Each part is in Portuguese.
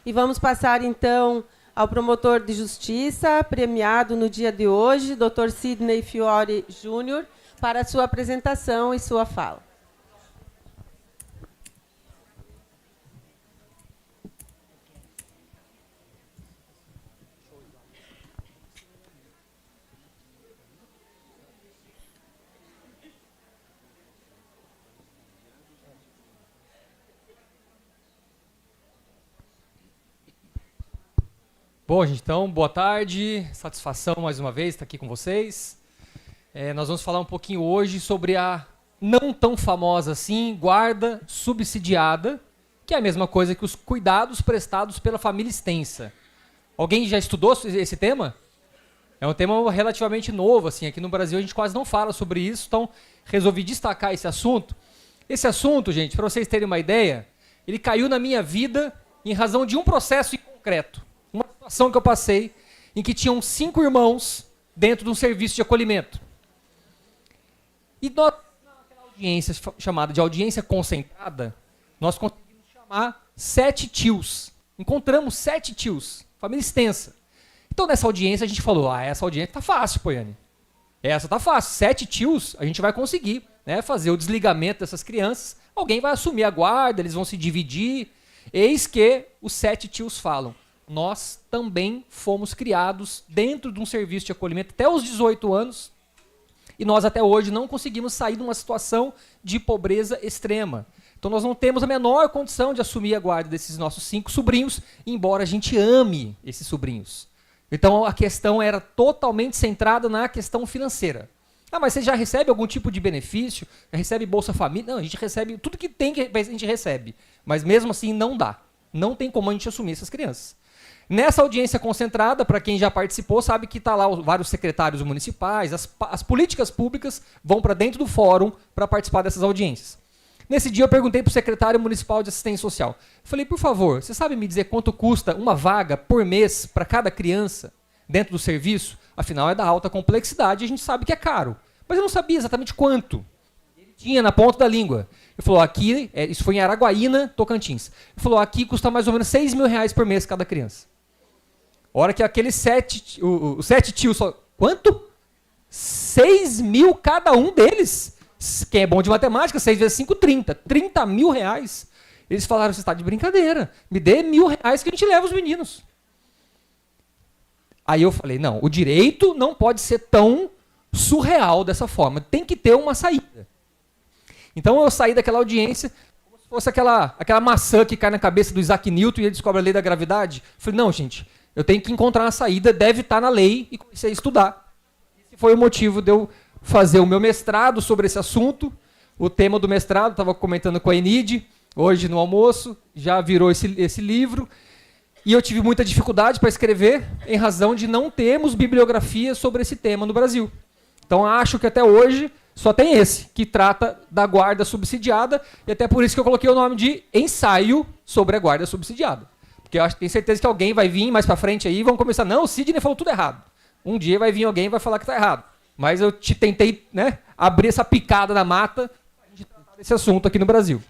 E vamos passar, então, ao promotor de justiça, premiado no dia de hoje, Dr. Sidney Fiore Júnior, para a sua apresentação e sua fala. Bom, gente, então, boa tarde, satisfação mais uma vez estar aqui com vocês. Nós vamos falar um pouquinho hoje sobre a não tão famosa assim guarda subsidiada, que é a mesma coisa que os cuidados prestados pela família extensa. Alguém já estudou esse tema? É um tema relativamente novo, assim, aqui no Brasil a gente quase não fala sobre isso, então resolvi destacar esse assunto. Esse assunto, gente, para vocês terem uma ideia, ele caiu na minha vida em razão de um processo em concreto. Uma situação que eu passei em que tinham 5 irmãos dentro de um serviço de acolhimento. E nós, naquela audiência chamada de audiência concentrada, nós conseguimos chamar 7 tios. Encontramos 7 tios, família extensa. Então, nessa audiência, a gente falou, essa audiência tá fácil, Poiane. Essa tá fácil. 7 tios, a gente vai conseguir, né, fazer o desligamento dessas crianças. Alguém vai assumir a guarda, eles vão se dividir. Eis que os 7 tios falam. Nós também fomos criados dentro de um serviço de acolhimento até os 18 anos e nós até hoje não conseguimos sair de uma situação de pobreza extrema. Então nós não temos a menor condição de assumir a guarda desses nossos 5 sobrinhos, embora a gente ame esses sobrinhos. Então a questão era totalmente centrada na questão financeira. Mas você já recebe algum tipo de benefício? Já recebe Bolsa Família? Não, a gente recebe tudo que tem, a gente recebe. Mas mesmo assim não dá. Não tem como a gente assumir essas crianças. Nessa audiência concentrada, para quem já participou, sabe que está lá vários secretários municipais, as políticas públicas vão para dentro do fórum para participar dessas audiências. Nesse dia eu perguntei para o secretário municipal de assistência social. Falei, por favor, você sabe me dizer quanto custa uma vaga por mês para cada criança dentro do serviço? Afinal, é da alta complexidade e a gente sabe que é caro. Mas eu não sabia exatamente quanto. Ele tinha na ponta da língua. Ele falou, aqui, isso foi em Araguaína, Tocantins. Ele falou, aqui custa mais ou menos R$6.000 por mês cada criança. A hora que aqueles 7 tios só... Quanto? 6 mil cada um deles. Quem é bom de matemática, 6 vezes 5, 30. R$30.000. Eles falaram, você está de brincadeira. Me dê R$1.000 que a gente leva os meninos. Aí eu falei, não, o direito não pode ser tão surreal dessa forma. Tem que ter uma saída. Então eu saí daquela audiência como se fosse aquela maçã que cai na cabeça do Isaac Newton e ele descobre a lei da gravidade. Eu falei, não, gente... Eu tenho que encontrar uma saída, deve estar na lei, e comecei a estudar. Esse foi o motivo de eu fazer o meu mestrado sobre esse assunto. O tema do mestrado, estava comentando com a Enide, hoje no almoço, já virou esse livro. E eu tive muita dificuldade para escrever, em razão de não termos bibliografia sobre esse tema no Brasil. Então acho que até hoje só tem esse, que trata da guarda subsidiada, e até por isso que eu coloquei o nome de ensaio sobre a guarda subsidiada. Porque eu tenho certeza que alguém vai vir mais para frente aí e vão começar, não, o Sidney falou tudo errado. Um dia vai vir alguém e vai falar que está errado. Mas eu tentei, né, abrir essa picada na mata para a gente tratar desse assunto aqui no Brasil.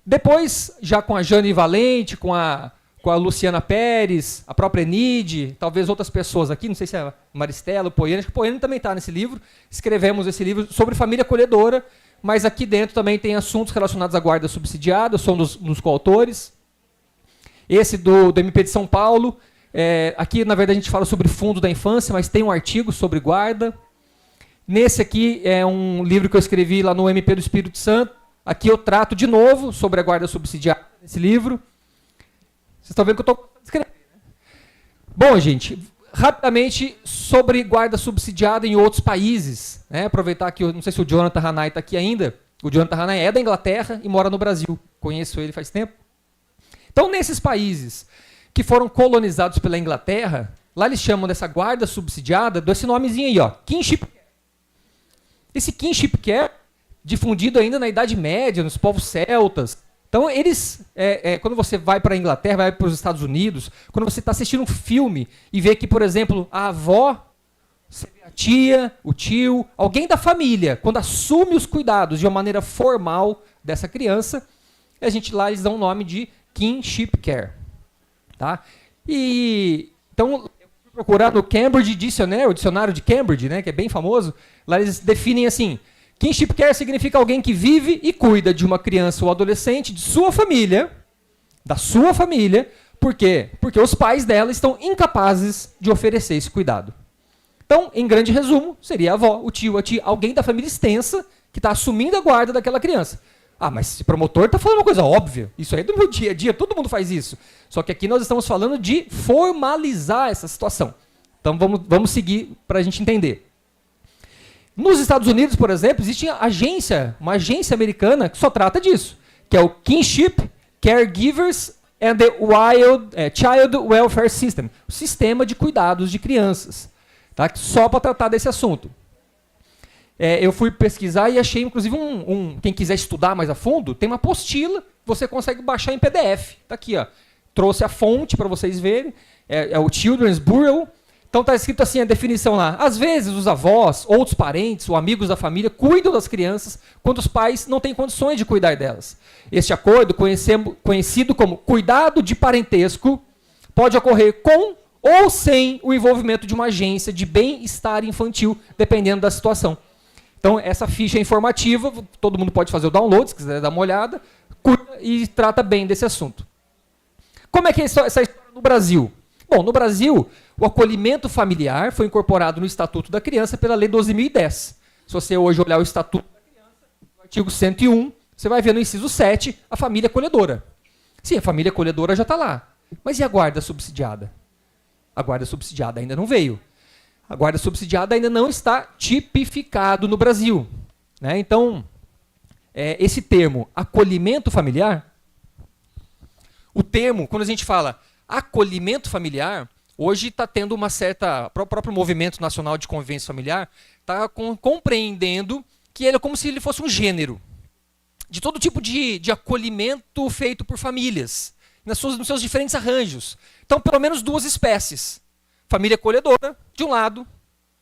Depois, já com a Jane Valente, com a Luciana Pérez, a própria Enide, talvez outras pessoas aqui, não sei se é a Maristela, o Poiane, acho que o Poiane também está nesse livro. Escrevemos esse livro sobre família acolhedora, mas aqui dentro também tem assuntos relacionados à guarda subsidiada, eu sou um dos coautores. Esse do MP de São Paulo, aqui na verdade a gente fala sobre fundo da infância, mas tem um artigo sobre guarda. Nesse aqui é um livro que eu escrevi lá no MP do Espírito Santo. Aqui eu trato de novo sobre a guarda subsidiada nesse livro. Vocês estão vendo que eu estou escrevendo, né? Bom, gente, rapidamente sobre guarda subsidiada em outros países. Né? Aproveitar que eu não sei se o Jonathan Hanay está aqui ainda. O Jonathan Hanay é da Inglaterra e mora no Brasil. Conheço ele faz tempo. Então, nesses países que foram colonizados pela Inglaterra, lá eles chamam dessa guarda subsidiada desse nomezinho aí, ó, kinship care. Esse kinship care, difundido ainda na Idade Média, nos povos celtas. Então, eles, quando você vai para a Inglaterra, vai para os Estados Unidos, quando você está assistindo um filme e vê que, por exemplo, a avó, a tia, o tio, alguém da família, quando assume os cuidados de uma maneira formal dessa criança, a gente lá eles dão o nome de kinship care. Tá? Então, eu fui procurar no Cambridge Dictionary, o dicionário de Cambridge, né, que é bem famoso, lá eles definem assim: kinship care significa alguém que vive e cuida de uma criança ou adolescente de sua família, da sua família. Por quê? Porque os pais dela estão incapazes de oferecer esse cuidado. Então, em grande resumo, seria a avó, o tio, a tia, alguém da família extensa que está assumindo a guarda daquela criança. Ah, mas esse promotor está falando uma coisa óbvia. Isso aí é do meu dia a dia, todo mundo faz isso. Só que aqui nós estamos falando de formalizar essa situação. Então, vamos seguir para a gente entender. Nos Estados Unidos, por exemplo, existe uma agência americana que só trata disso, que é o Kinship Caregivers and the Child Welfare System, o sistema de cuidados de crianças, tá? Só para tratar desse assunto. Eu fui pesquisar e achei, inclusive, quem quiser estudar mais a fundo, tem uma apostila, você consegue baixar em PDF. Está aqui, ó. Trouxe a fonte para vocês verem, é o Children's Bureau. Então está escrito assim a definição lá: às vezes os avós, outros parentes ou amigos da família cuidam das crianças quando os pais não têm condições de cuidar delas. Este acordo, conhecido como cuidado de parentesco, pode ocorrer com ou sem o envolvimento de uma agência de bem-estar infantil, dependendo da situação. Então essa ficha é informativa, todo mundo pode fazer o download, se quiser dar uma olhada, cuida e trata bem desse assunto. Como é que é essa história no Brasil? Bom, no Brasil, o acolhimento familiar foi incorporado no Estatuto da Criança pela Lei 12.010. Se você hoje olhar o Estatuto da Criança, no artigo 101, você vai ver no inciso 7 a família acolhedora. Sim, a família acolhedora já está lá. Mas e a guarda subsidiada? A guarda subsidiada ainda não veio. A guarda subsidiada ainda não está tipificado no Brasil, né? Então, esse termo, acolhimento familiar, o termo, quando a gente fala acolhimento familiar, hoje está tendo uma certa... O próprio Movimento Nacional de Convivência Familiar está compreendendo que ele é como se ele fosse um gênero de todo tipo de acolhimento feito por famílias, nos seus diferentes arranjos. Então, pelo menos duas espécies. Família acolhedora, de um lado.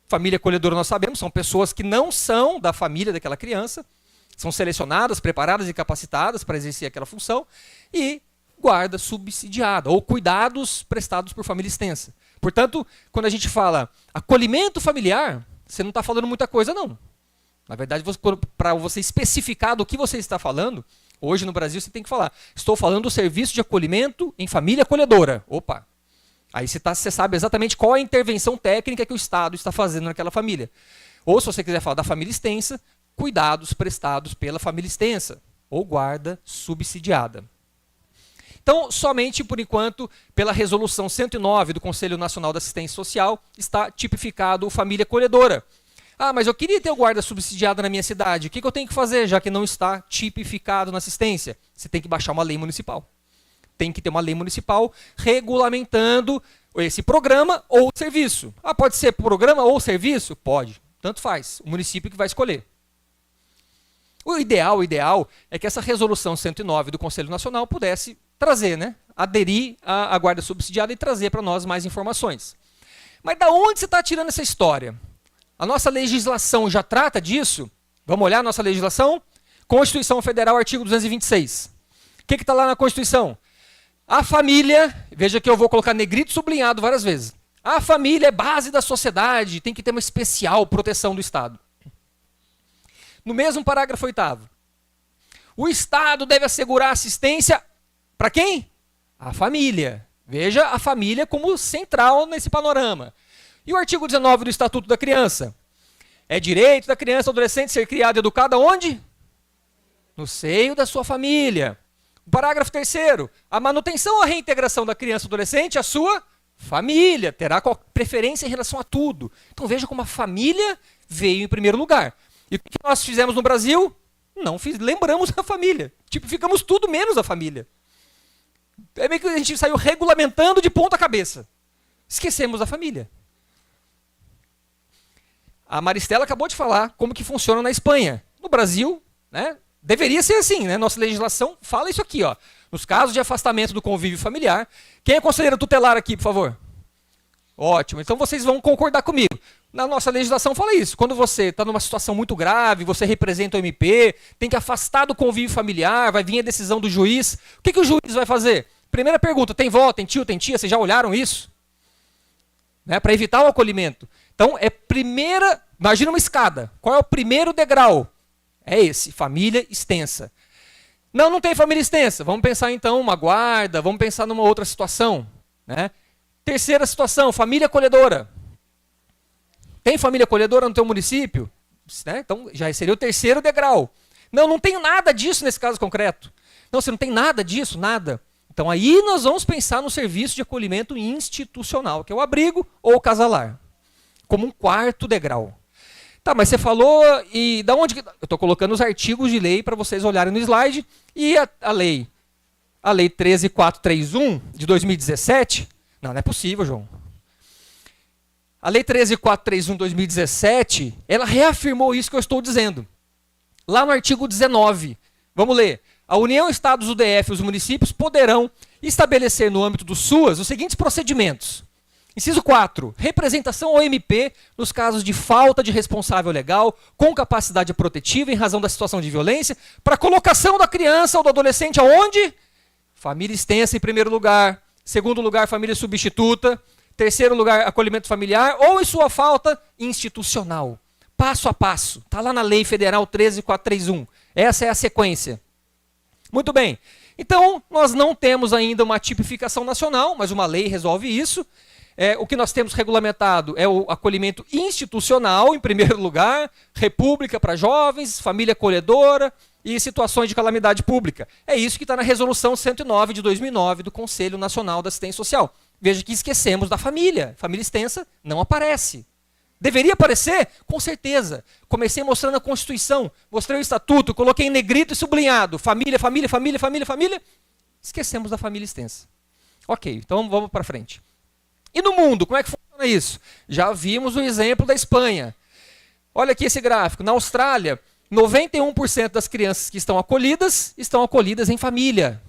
Família acolhedora, nós sabemos, são pessoas que não são da família daquela criança, são selecionadas, preparadas e capacitadas para exercer aquela função, e guarda subsidiada, ou cuidados prestados por família extensa. Portanto, quando a gente fala acolhimento familiar, você não está falando muita coisa, não. Na verdade, para você especificar do que você está falando, hoje no Brasil você tem que falar: estou falando do serviço de acolhimento em família acolhedora. Opa! Aí você sabe exatamente qual é a intervenção técnica que o Estado está fazendo naquela família. Ou, se você quiser falar da família extensa, cuidados prestados pela família extensa, ou guarda subsidiada. Então, somente por enquanto, pela Resolução 109 do Conselho Nacional da Assistência Social, está tipificado família acolhedora. Ah, mas eu queria ter o guarda subsidiada na minha cidade. O que eu tenho que fazer, já que não está tipificado na assistência? Você tem que baixar uma lei municipal. Tem que ter uma lei municipal regulamentando esse programa ou serviço. Ah, pode ser programa ou serviço? Pode. Tanto faz. O município que vai escolher. O ideal é que essa Resolução 109 do Conselho Nacional pudesse trazer, né, aderir à guarda subsidiada e trazer para nós mais informações. Mas da onde você está tirando essa história? A nossa legislação já trata disso? Vamos olhar a nossa legislação? Constituição Federal, artigo 226. O que está lá na Constituição? A família, veja que eu vou colocar negrito sublinhado várias vezes. A família é base da sociedade, tem que ter uma especial proteção do Estado. No mesmo parágrafo 8º, o Estado deve assegurar assistência para quem? A família. Veja a família como central nesse panorama. E o artigo 19 do Estatuto da Criança? É direito da criança ou adolescente ser criada e educada onde? No seio da sua família. O parágrafo 3º, a manutenção ou a reintegração da criança ou adolescente à sua família. Terá preferência em relação a tudo. Então veja como a família veio em primeiro lugar. E o que nós fizemos no Brasil? Lembramos a família. Ficamos tudo menos a família. É meio que a gente saiu regulamentando de ponta cabeça. Esquecemos da família. A Maristela acabou de falar como que funciona na Espanha. No Brasil, né, deveria ser assim, né? Nossa legislação fala isso aqui, ó. Nos casos de afastamento do convívio familiar. Quem é conselheiro tutelar aqui, por favor? Ótimo, então vocês vão concordar comigo. Na nossa legislação fala isso. Quando você está numa situação muito grave, você representa o MP, tem que afastar do convívio familiar, vai vir a decisão do juiz. O que o juiz vai fazer? Primeira pergunta, tem vó, tem tio, tem tia? Vocês já olharam isso? Né? Para evitar o acolhimento. Então, imagina uma escada. Qual é o primeiro degrau? É esse, família extensa. Não tem família extensa. Vamos pensar então uma guarda, vamos pensar numa outra situação. Né? Terceira situação, família acolhedora. Tem família acolhedora no teu município? Né? Então, já seria o terceiro degrau. Não tenho nada disso nesse caso concreto. Não, você não tem nada disso, nada. Então aí nós vamos pensar no serviço de acolhimento institucional, que é o abrigo ou o casalar, como um quarto degrau. Tá, mas você falou, e da onde... Eu estou colocando os artigos de lei para vocês olharem no slide, e a lei 13.431 de 2017, não é possível, João. A lei 13.431 de 2017, ela reafirmou isso que eu estou dizendo. Lá no artigo 19, vamos ler. A União, Estados, o DF e os municípios poderão estabelecer no âmbito do SUAS os seguintes procedimentos. Inciso 4. Representação ao MP nos casos de falta de responsável legal com capacidade protetiva em razão da situação de violência para colocação da criança ou do adolescente aonde? Família extensa em primeiro lugar. Segundo lugar, família substituta. Terceiro lugar, acolhimento familiar ou, em sua falta, institucional. Passo a passo. Está lá na Lei Federal 13.431. Essa é a sequência. Muito bem. Então, nós não temos ainda uma tipificação nacional, mas uma lei resolve isso. O que nós temos regulamentado é o acolhimento institucional, em primeiro lugar, república para jovens, família acolhedora e situações de calamidade pública. É isso que está na Resolução 109 de 2009 do Conselho Nacional da Assistência Social. Veja que esquecemos da família. Família extensa não aparece. Deveria aparecer? Com certeza. Comecei mostrando a Constituição, mostrei o Estatuto, coloquei em negrito e sublinhado. Família, família, família, família, família. Esquecemos da família extensa. Ok, então vamos para frente. E no mundo, como é que funciona isso? Já vimos o exemplo da Espanha. Olha aqui esse gráfico. Na Austrália, 91% das crianças que estão acolhidas em família.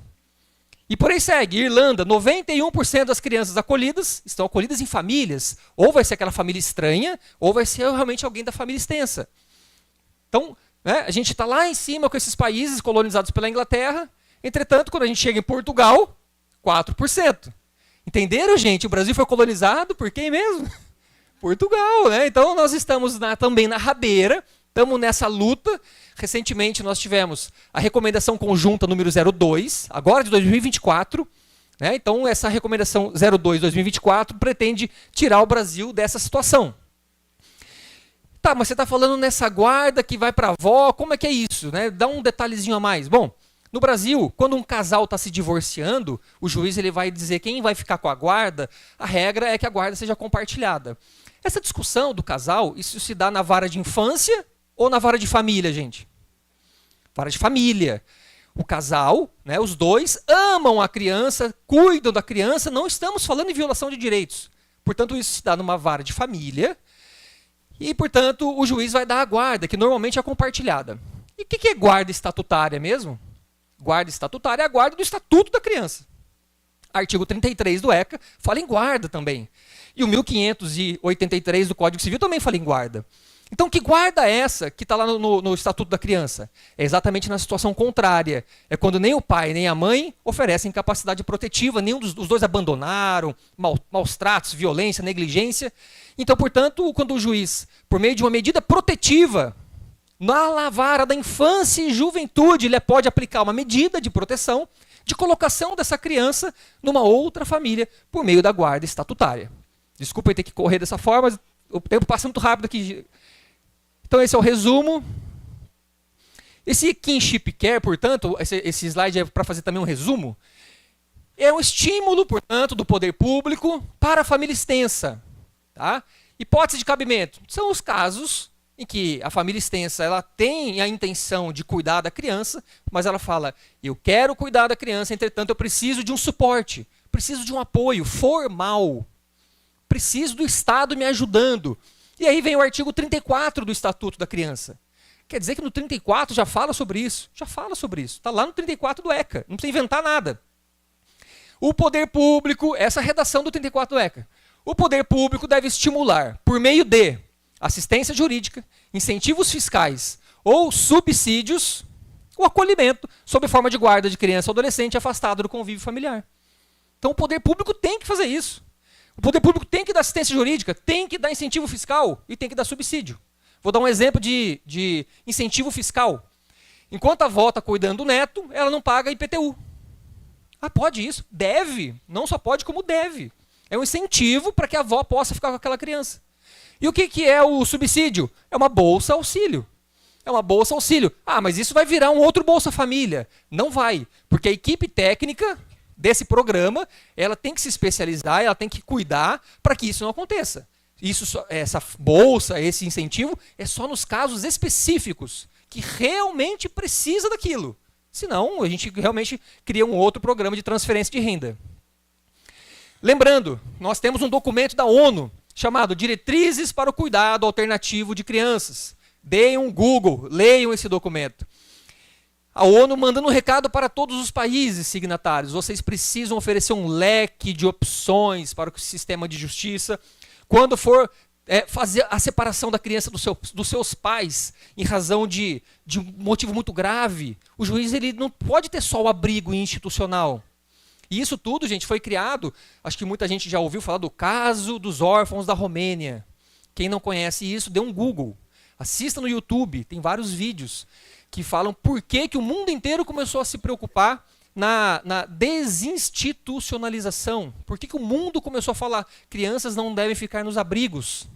E por aí segue, Irlanda, 91% das crianças acolhidas estão acolhidas em famílias. Ou vai ser aquela família estranha, ou vai ser realmente alguém da família extensa. Então, né, a gente está lá em cima com esses países colonizados pela Inglaterra. Entretanto, quando a gente chega em Portugal, 4%. Entenderam, gente? O Brasil foi colonizado por quem mesmo? Portugal, né? Então, nós estamos também na rabeira, estamos nessa luta. Recentemente nós tivemos a recomendação conjunta número 02, agora de 2024. Né? Então essa recomendação 02 de 2024 pretende tirar o Brasil dessa situação. Tá, mas você está falando nessa guarda que vai para a avó, como é que é isso? Né? Dá um detalhezinho a mais. Bom, no Brasil, quando um casal está se divorciando, o juiz ele vai dizer quem vai ficar com a guarda, a regra é que a guarda seja compartilhada. Essa discussão do casal, isso se dá na vara de infância ou na vara de família, gente? Vara de família. O casal, né, os dois, amam a criança, cuidam da criança, não estamos falando em violação de direitos. Portanto, isso se dá numa vara de família e, portanto, o juiz vai dar a guarda, que normalmente é compartilhada. E o que é guarda estatutária mesmo? Guarda estatutária é a guarda do Estatuto da Criança. Artigo 33 do ECA fala em guarda também. E o 1583 do Código Civil também fala em guarda. Então, que guarda é essa que está lá no Estatuto da Criança? É exatamente na situação contrária. É quando nem o pai nem a mãe oferecem capacidade protetiva, nenhum dos dois abandonaram, maus tratos, violência, negligência. Então, portanto, quando o juiz, por meio de uma medida protetiva, na vara da infância e juventude, ele pode aplicar uma medida de proteção, de colocação dessa criança numa outra família, por meio da guarda estatutária. Desculpa eu ter que correr dessa forma, mas o tempo passa muito rápido aqui. Então esse é o resumo. Esse kinship care, portanto, esse slide é para fazer também um resumo, é um estímulo, portanto, do poder público para a família extensa. Tá? Hipótese de cabimento. São os casos em que a família extensa ela tem a intenção de cuidar da criança, mas ela fala, eu quero cuidar da criança, entretanto eu preciso de um suporte, preciso de um apoio formal, preciso do Estado me ajudando. E aí vem o artigo 34 do Estatuto da Criança. Quer dizer que no 34 já fala sobre isso? Já fala sobre isso. Está lá no 34 do ECA. Não precisa inventar nada. O poder público, essa redação do 34 do ECA. O poder público deve estimular, por meio de assistência jurídica, incentivos fiscais ou subsídios, o acolhimento sob forma de guarda de criança ou adolescente afastado do convívio familiar. Então o poder público tem que fazer isso. O poder público tem que dar assistência jurídica, tem que dar incentivo fiscal e tem que dar subsídio. Vou dar um exemplo de incentivo fiscal. Enquanto a avó está cuidando do neto, ela não paga IPTU. Ah, pode isso? Deve. Não só pode, como deve. É um incentivo para que a avó possa ficar com aquela criança. E o que é o subsídio? É uma bolsa auxílio. É uma bolsa auxílio. Ah, mas isso vai virar um outro Bolsa Família. Não vai, porque a equipe técnica desse programa, ela tem que se especializar, ela tem que cuidar para que isso não aconteça. Essa bolsa, esse incentivo, é só nos casos específicos que realmente precisa daquilo. Senão, a gente realmente cria um outro programa de transferência de renda. Lembrando, nós temos um documento da ONU chamado Diretrizes para o Cuidado Alternativo de Crianças. Deem um Google, leiam esse documento. A ONU mandando um recado para todos os países signatários. Vocês precisam oferecer um leque de opções para o sistema de justiça. Quando for fazer a separação da criança dos seus pais em razão de um motivo muito grave, o juiz ele não pode ter só o abrigo institucional. E isso tudo, gente, foi criado, acho que muita gente já ouviu falar do caso dos órfãos da Romênia. Quem não conhece isso, dê um Google. Assista no YouTube, tem vários vídeos que falam por que o mundo inteiro começou a se preocupar na desinstitucionalização. Por que o mundo começou a falar crianças não devem ficar nos abrigos?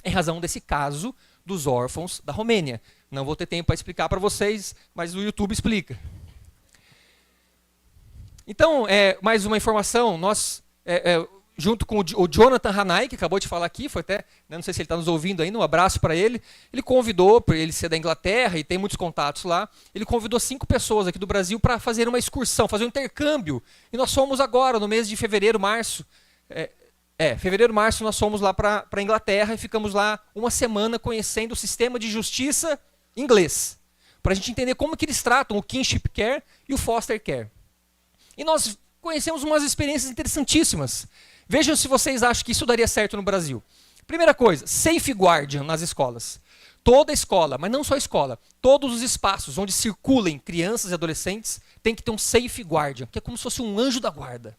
Em razão desse caso dos órfãos da Romênia. Não vou ter tempo para explicar para vocês, mas o YouTube explica. Então, mais uma informação, nós, junto com o Jonathan Hanai, que acabou de falar aqui, foi até, não sei se ele está nos ouvindo ainda, um abraço para ele, ele convidou, por ele ser da Inglaterra e tem muitos contatos lá, ele convidou 5 pessoas aqui do Brasil para fazer uma excursão, fazer um intercâmbio, e nós fomos agora, no mês de fevereiro, março, fevereiro, março, nós fomos lá para a Inglaterra e ficamos lá uma semana conhecendo o sistema de justiça inglês, para a gente entender como que eles tratam o kinship care e o foster care. E nós conhecemos umas experiências interessantíssimas. Vejam se vocês acham que isso daria certo no Brasil. Primeira coisa, safeguarding nas escolas. Toda escola, mas não só escola, todos os espaços onde circulem crianças e adolescentes tem que ter um safeguarding, que é como se fosse um anjo da guarda.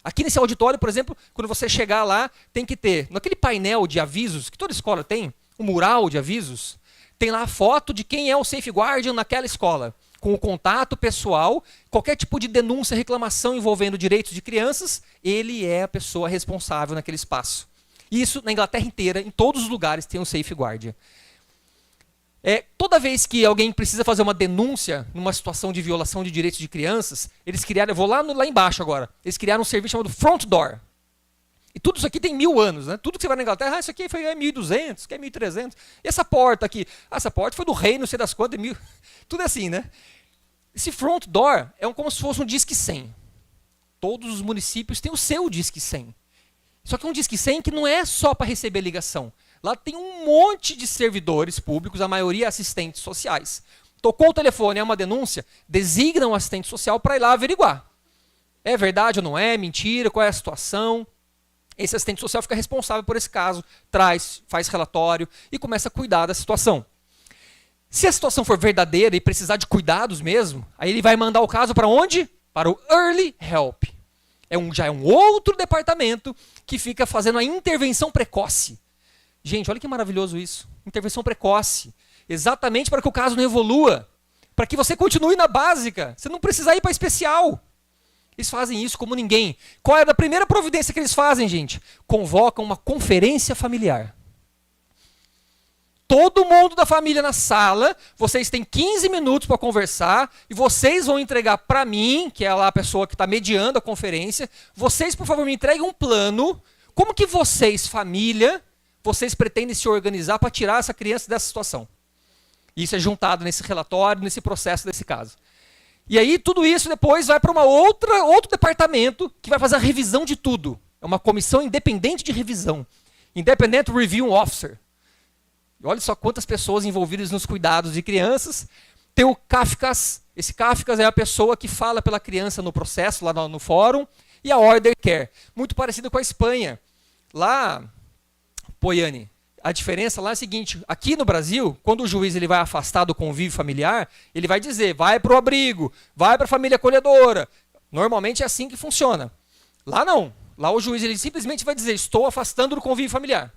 Aqui nesse auditório, por exemplo, quando você chegar lá, tem que ter, naquele painel de avisos, que toda escola tem, um mural de avisos, tem lá a foto de quem é o safeguarding naquela escola, com o contato pessoal, qualquer tipo de denúncia, reclamação envolvendo direitos de crianças, ele é a pessoa responsável naquele espaço. Isso na Inglaterra inteira, em todos os lugares tem um safeguarding. Toda vez que alguém precisa fazer uma denúncia numa situação de violação de direitos de crianças, eles criaram, eu vou lá embaixo agora, eles criaram um serviço chamado Front Door. E tudo isso aqui tem 1000 anos, né? Tudo que você vai na Inglaterra, isso aqui é 1200, isso aqui é 1300. E essa porta aqui, essa porta foi do rei, não sei das quantas, tudo é assim, né? Esse Front Door é como se fosse um Disque 100. Todos os municípios têm o seu Disque 100. Só que é um Disque 100 que não é só para receber ligação. Lá tem um monte de servidores públicos, a maioria assistentes sociais. Tocou o telefone, é uma denúncia, designam um assistente social para ir lá averiguar. É verdade ou não é? Mentira? Qual é a situação? Esse assistente social fica responsável por esse caso, faz relatório e começa a cuidar da situação. Se a situação for verdadeira e precisar de cuidados mesmo, aí ele vai mandar o caso para onde? Para o Early Help. Já é um outro departamento que fica fazendo a intervenção precoce. Gente, olha que maravilhoso isso. Intervenção precoce. Exatamente para que o caso não evolua. Para que você continue na básica. Você não precisa ir para a especial. Eles fazem isso como ninguém. Qual é a primeira providência que eles fazem, gente? Convocam uma conferência familiar. Todo mundo da família na sala, vocês têm 15 minutos para conversar e vocês vão entregar para mim, que é lá a pessoa que está mediando a conferência, vocês, por favor, me entreguem um plano, como que vocês, família, vocês pretendem se organizar para tirar essa criança dessa situação. Isso é juntado nesse relatório, nesse processo desse caso. E aí tudo isso depois vai para outro departamento que vai fazer a revisão de tudo. É uma comissão independente de revisão. Independent Review Officer. Olha só quantas pessoas envolvidas nos cuidados de crianças. Tem o CAFCAS. Esse CAFCAS é a pessoa que fala pela criança no processo, lá no fórum. E a Order Care. Muito parecido com a Espanha. Lá, Poiane, a diferença lá é a seguinte. Aqui no Brasil, quando o juiz ele vai afastar do convívio familiar, ele vai dizer, vai para o abrigo, vai para a família acolhedora. Normalmente é assim que funciona. Lá não. Lá o juiz ele simplesmente vai dizer, estou afastando do convívio familiar.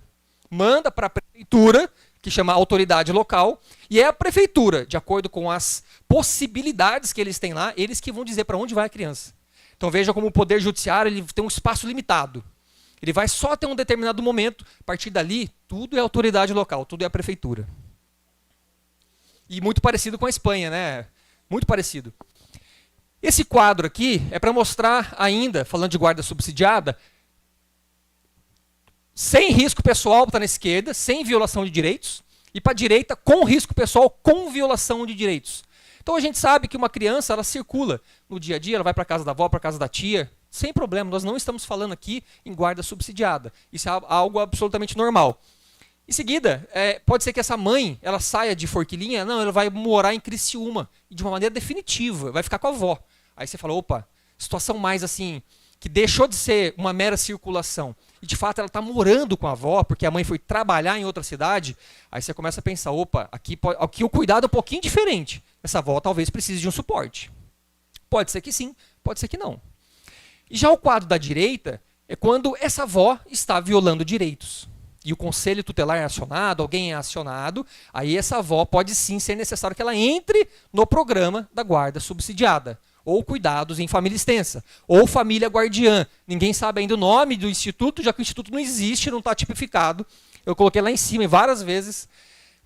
Manda para a prefeitura, que chama autoridade local, e é a prefeitura, de acordo com as possibilidades que eles têm lá, eles que vão dizer para onde vai a criança. Então veja como o poder judiciário ele tem um espaço limitado. Ele vai só até um determinado momento, a partir dali, tudo é autoridade local, tudo é a prefeitura. E muito parecido com a Espanha, né? Muito parecido. Esse quadro aqui é para mostrar ainda, falando de guarda subsidiada, sem risco pessoal para a esquerda, sem violação de direitos, e para a direita, com risco pessoal, com violação de direitos. Então a gente sabe que uma criança, ela circula no dia a dia, ela vai para a casa da avó, para a casa da tia, sem problema. Nós não estamos falando aqui em guarda subsidiada. Isso é algo absolutamente normal. Em seguida, pode ser que essa mãe, ela saia de Forquilinha, não, ela vai morar em Criciúma, e de uma maneira definitiva, vai ficar com a avó. Aí você fala, opa, situação mais assim, que deixou de ser uma mera circulação, e de fato ela está morando com a avó, porque a mãe foi trabalhar em outra cidade, aí você começa a pensar, opa, aqui o cuidado é um pouquinho diferente. Essa avó talvez precise de um suporte. Pode ser que sim, pode ser que não. E já o quadro da direita é quando essa avó está violando direitos. E o conselho tutelar é acionado, alguém é acionado, aí essa avó pode sim ser necessário que ela entre no programa da guarda subsidiada, ou cuidados em família extensa, ou família guardiã. Ninguém sabe ainda o nome do instituto, já que o instituto não existe, não está tipificado. Eu coloquei lá em cima várias vezes,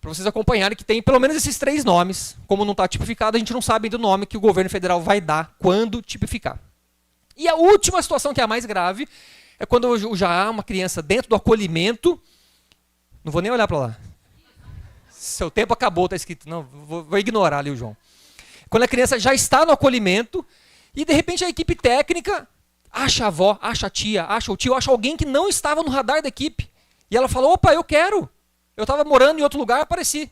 para vocês acompanharem que tem pelo menos esses 3 nomes. Como não está tipificado, a gente não sabe ainda o nome que o governo federal vai dar quando tipificar. E a última situação, que é a mais grave, é quando já há uma criança dentro do acolhimento. Não vou nem olhar para lá. Seu tempo acabou, está escrito. Não, vou ignorar ali o João. Quando a criança já está no acolhimento e, de repente, a equipe técnica acha a avó, acha a tia, acha o tio, acha alguém que não estava no radar da equipe. E ela fala, opa, eu quero. Eu estava morando em outro lugar, apareci.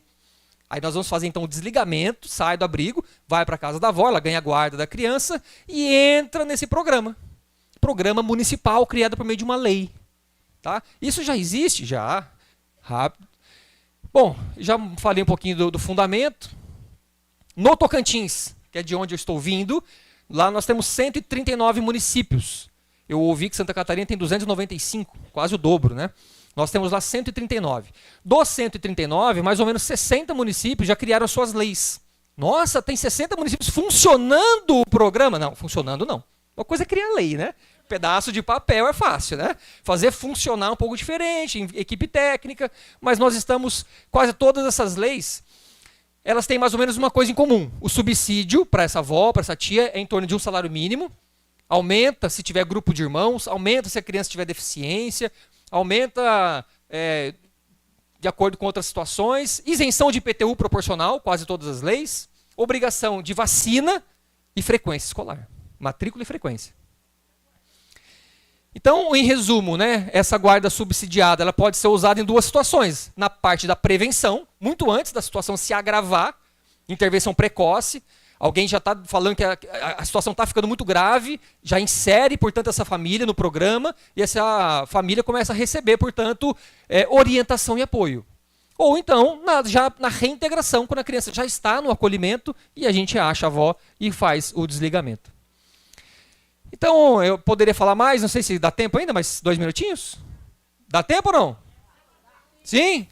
Aí nós vamos fazer, então, o desligamento, sai do abrigo, vai para a casa da avó, ela ganha a guarda da criança e entra nesse programa. Programa municipal criado por meio de uma lei. Tá? Isso já existe, já. Rápido. Bom, já falei um pouquinho do fundamento. No Tocantins, que é de onde eu estou vindo, lá nós temos 139 municípios. Eu ouvi que Santa Catarina tem 295, quase o dobro, né? Nós temos lá 139. Dos 139, mais ou menos 60 municípios já criaram suas leis. Nossa, tem 60 municípios funcionando o programa? Não, funcionando não. Uma coisa é criar lei, né? Pedaço de papel é fácil, né? Fazer funcionar um pouco diferente, equipe técnica, mas nós estamos, quase todas essas leis, elas têm mais ou menos uma coisa em comum. O subsídio para essa avó, para essa tia, é em torno de um salário mínimo, aumenta se tiver grupo de irmãos, aumenta se a criança tiver deficiência, aumenta de acordo com outras situações, isenção de IPTU proporcional, quase todas as leis, obrigação de vacina e frequência escolar, matrícula e frequência. Então, em resumo, né, essa guarda subsidiada ela pode ser usada em 2 situações. Na parte da prevenção, muito antes da situação se agravar, intervenção precoce, alguém já está falando que a situação está ficando muito grave, já insere, portanto, essa família no programa, e essa família começa a receber, portanto, orientação e apoio. Ou então, já na reintegração, quando a criança já está no acolhimento, e a gente acha a avó e faz o desligamento. Então, eu poderia falar mais, não sei se dá tempo ainda, mas 2 minutinhos? Dá tempo ou não? Sim?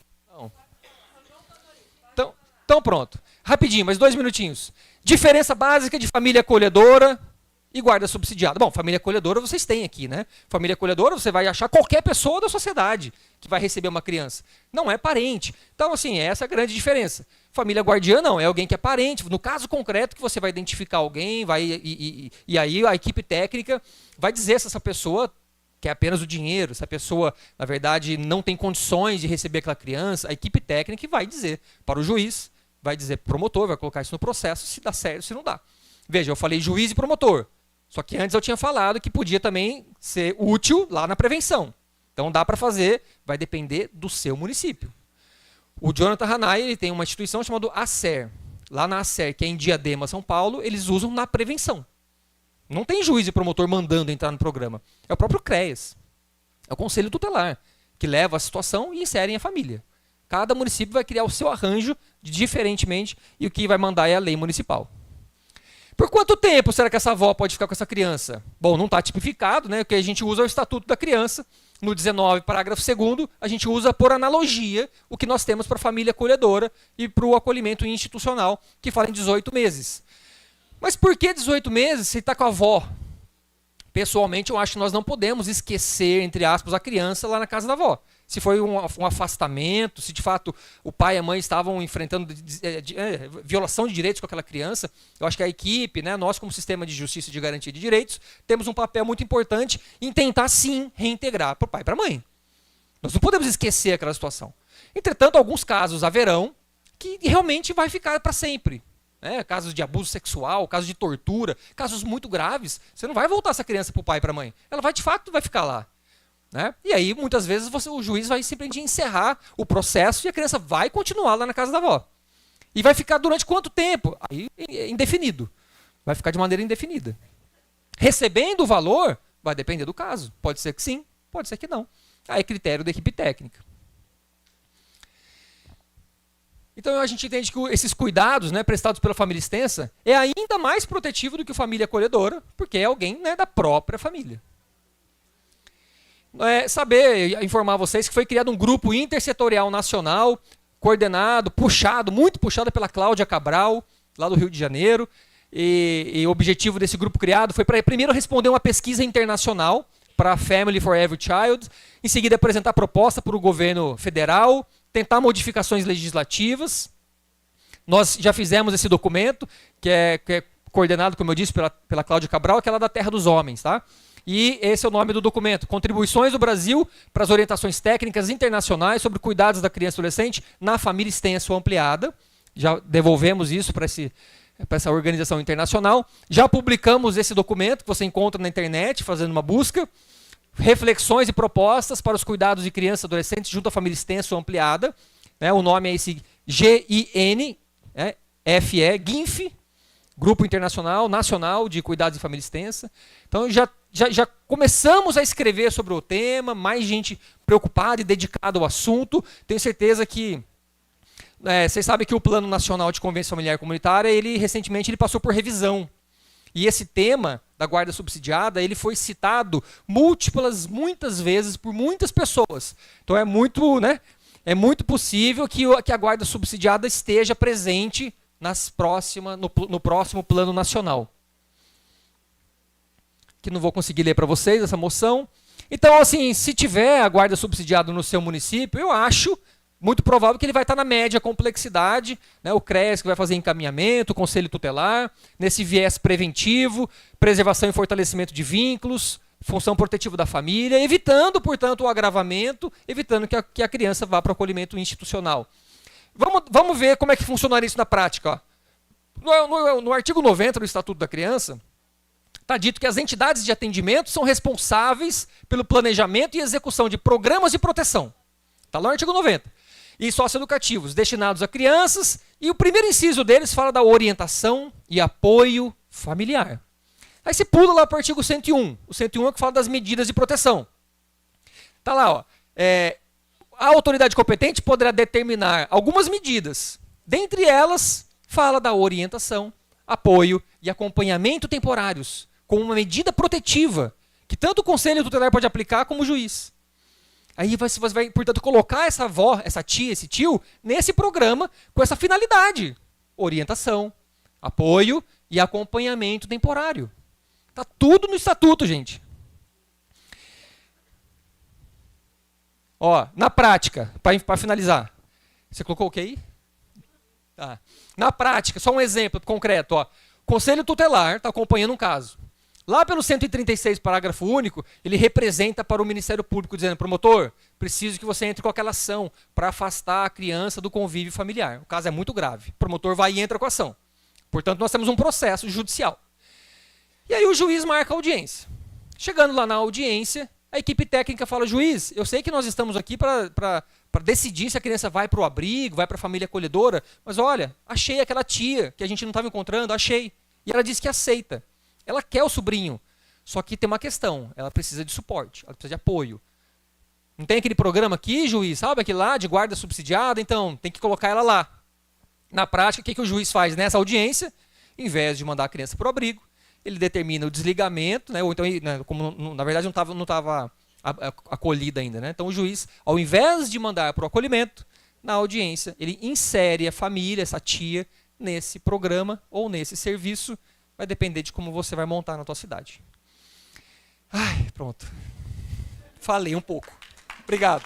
Então pronto. Rapidinho, mas 2 minutinhos. Diferença básica de família acolhedora e guarda subsidiada. Bom, família acolhedora vocês têm aqui, né? Família acolhedora você vai achar qualquer pessoa da sociedade que vai receber uma criança. Não é parente. Então, assim, essa é a grande diferença. Família guardiã não, é alguém que é parente. No caso concreto que você vai identificar alguém, e aí a equipe técnica vai dizer se essa pessoa quer apenas o dinheiro, se a pessoa, na verdade, não tem condições de receber aquela criança, a equipe técnica vai dizer para o juiz, vai dizer para o promotor, vai colocar isso no processo, se dá certo, se não dá. Veja, eu falei juiz e promotor, só que antes eu tinha falado que podia também ser útil lá na prevenção. Então dá para fazer, vai depender do seu município. O Jonathan Hanay, ele tem uma instituição chamada ACER. Lá na ACER, que é em Diadema, São Paulo, eles usam na prevenção. Não tem juiz e promotor mandando entrar no programa. É o próprio CREAS. É o Conselho Tutelar, que leva a situação e insere a família. Cada município vai criar o seu arranjo, diferentemente, e o que vai mandar é a lei municipal. Por quanto tempo será que essa avó pode ficar com essa criança? Bom, não está tipificado, né? O que a gente usa é o Estatuto da Criança. No 19, parágrafo 2º, a gente usa por analogia o que nós temos para a família acolhedora e para o acolhimento institucional, que fala em 18 meses. Mas por que 18 meses se está com a avó? Pessoalmente, eu acho que nós não podemos esquecer, entre aspas, a criança lá na casa da avó. Se foi um afastamento, se de fato o pai e a mãe estavam enfrentando violação de direitos com aquela criança, eu acho que a equipe, né, nós como sistema de justiça e de garantia de direitos, temos um papel muito importante em tentar sim reintegrar para o pai e para a mãe. Nós não podemos esquecer aquela situação. Entretanto, alguns casos haverão que realmente vai ficar para sempre. Casos de abuso sexual, casos de tortura, casos muito graves, você não vai voltar essa criança para o pai e para a mãe. Ela vai de fato vai ficar lá. Né? E aí, muitas vezes, o juiz vai simplesmente encerrar o processo e a criança vai continuar lá na casa da avó. E vai ficar durante quanto tempo? Aí, indefinido. Vai ficar de maneira indefinida. Recebendo o valor, vai depender do caso. Pode ser que sim, pode ser que não. Aí é critério da equipe técnica. Então, a gente entende que esses cuidados, né, prestados pela família extensa é ainda mais protetivo do que a família acolhedora, porque é alguém, né, da própria família. Informar vocês que foi criado um grupo intersetorial nacional, coordenado, muito puxado pela Cláudia Cabral, lá do Rio de Janeiro. E o objetivo desse grupo criado foi para primeiro responder uma pesquisa internacional para a Family for Every Child, em seguida apresentar proposta para o governo federal, tentar modificações legislativas. Nós já fizemos esse documento, que é coordenado, como eu disse, pela Cláudia Cabral, que é lá da Terra dos Homens, tá? E esse é o nome do documento, Contribuições do Brasil para as Orientações Técnicas Internacionais sobre Cuidados da Criança e Adolescente na Família Extensa ou Ampliada. Já devolvemos isso para essa organização internacional. Já publicamos esse documento, que você encontra na internet, fazendo uma busca. Reflexões e propostas para os cuidados de crianças e adolescentes junto à família extensa ou ampliada. O nome é esse GINFE, GINF, Grupo Internacional Nacional de Cuidados de Família Extensa. Então já começamos a escrever sobre o tema, mais gente preocupada e dedicada ao assunto. Tenho certeza que vocês sabem que o Plano Nacional de Convivência Familiar Comunitária, recentemente ele passou por revisão. E esse tema da guarda subsidiada, ele foi citado muitas vezes por muitas pessoas. Então é muito possível que a guarda subsidiada esteja presente no próximo Plano Nacional. Que não vou conseguir ler para vocês essa moção. Então, assim, se tiver a guarda subsidiada no seu município, eu acho muito provável que ele vai estar na média complexidade, né? O CRES que vai fazer encaminhamento, o Conselho Tutelar, nesse viés preventivo, preservação e fortalecimento de vínculos, função protetiva da família, evitando, portanto, o agravamento, evitando que a criança vá para o acolhimento institucional. Vamos ver como é que funcionaria isso na prática. Ó. No artigo 90 do Estatuto da Criança, está dito que as entidades de atendimento são responsáveis pelo planejamento e execução de programas de proteção. Está lá no artigo 90. E socioeducativos destinados a crianças, e o primeiro inciso deles fala da orientação e apoio familiar. Aí você pula lá para o artigo 101. O 101 é o que fala das medidas de proteção. Está lá, ó. A autoridade competente poderá determinar algumas medidas. Dentre elas, fala da orientação, apoio e acompanhamento temporários, como uma medida protetiva, que tanto o Conselho Tutelar pode aplicar como o juiz. Aí você vai, portanto, colocar essa avó, essa tia, esse tio, nesse programa com essa finalidade. Orientação, apoio e acompanhamento temporário. Está tudo no estatuto, gente. Ó, na prática, para finalizar. Você colocou o que aí? Tá. Na prática, só um exemplo concreto. Ó. Conselho Tutelar está acompanhando um caso. Lá pelo 136, parágrafo único, ele representa para o Ministério Público, dizendo, promotor, preciso que você entre com aquela ação para afastar a criança do convívio familiar. O caso é muito grave. O promotor vai e entra com a ação. Portanto, nós temos um processo judicial. E aí o juiz marca a audiência. Chegando lá na audiência, a equipe técnica fala, juiz, eu sei que nós estamos aqui para decidir se a criança vai para o abrigo, vai para a família acolhedora, mas olha, achei aquela tia que a gente não estava encontrando, achei. E ela disse que aceita. Ela quer o sobrinho, só que tem uma questão, ela precisa de suporte, ela precisa de apoio. Não tem aquele programa aqui, juiz, sabe aquele lá de guarda subsidiada? Então, tem que colocar ela lá. Na prática, o que o juiz faz nessa audiência? Em vez de mandar a criança para o abrigo, ele determina o desligamento, né, ou então, né, como na verdade não estava acolhida ainda, né? Então o juiz, ao invés de mandar para o acolhimento, na audiência, ele insere a família, essa tia, nesse programa ou nesse serviço. Vai depender de como você vai montar na tua cidade. Ai, pronto. Falei um pouco. Obrigado.